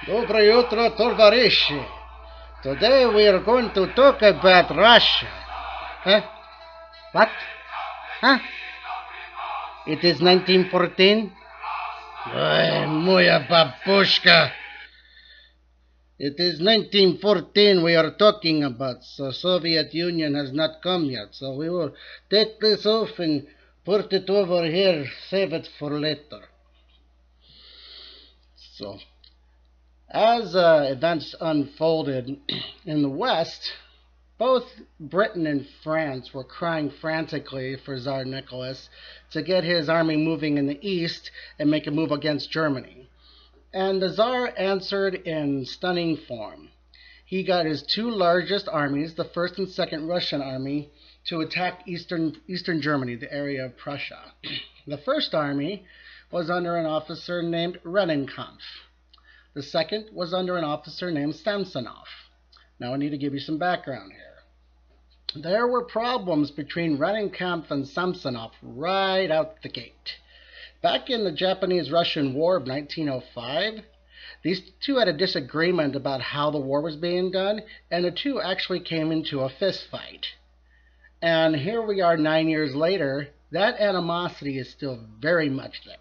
Доброе утро, товарищи. Today we are going to talk about Russia. Huh? What? Huh? It is 1914? Ay, moja babushka. It is 1914 we are talking about, so Soviet Union has not come yet. So we will take this off and put it over here, save it for later. So, as events unfolded in the West, both Britain and France were crying frantically for Tsar Nicholas to get his army moving in the east and make a move against Germany. And the Tsar answered in stunning form. He got his two largest armies, the First and Second Russian Army, to attack eastern Germany, the area of Prussia. The First Army was under an officer named Rennenkampf. The second was under an officer named Samsonov. Now I need to give you some background here. There were problems between Rennenkampf and Samsonov right out the gate. Back in the Japanese-Russian War of 1905, these two had a disagreement about how the war was being done, and the two actually came into a fist fight. And here we are 9 years later, that animosity is still very much there.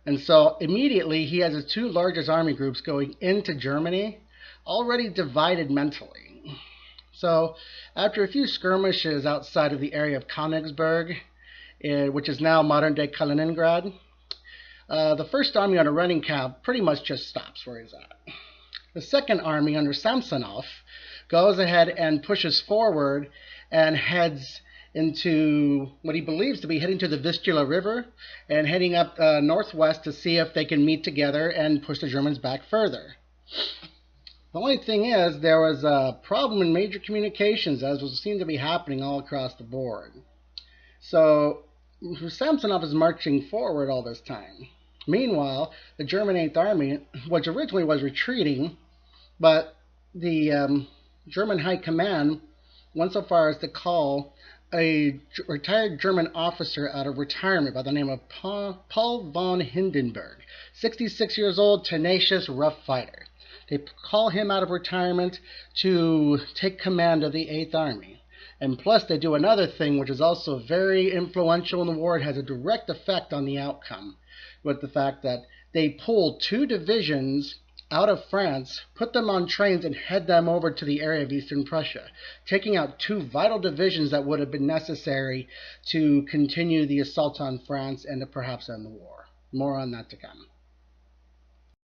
And so immediately he has his two largest army groups going into Germany, already divided mentally. So after a few skirmishes outside of the area of Königsberg, which is now modern-day Kaliningrad, the First Army under Rennenkampf pretty much just stops where he's at. The Second Army under Samsonov goes ahead and pushes forward and heads into what he believes to be heading to the Vistula River and heading up northwest to see if they can meet together and push the Germans back further. The only thing is, there was a problem in major communications, as was seen to be happening all across the board. So Samsonov is marching forward all this time. Meanwhile, the German 8th Army, which originally was retreating, but the German High Command went so far as to call a retired German officer out of retirement by the name of Paul von Hindenburg, 66 years old, tenacious, rough fighter. They call him out of retirement to take command of the 8th Army. And plus they do another thing which is also very influential in the war. It has a direct effect on the outcome, with the fact that they pull two divisions out of France, put them on trains, and head them over to the area of eastern Prussia, taking out two vital divisions that would have been necessary to continue the assault on France and to perhaps end the war. More on that to come.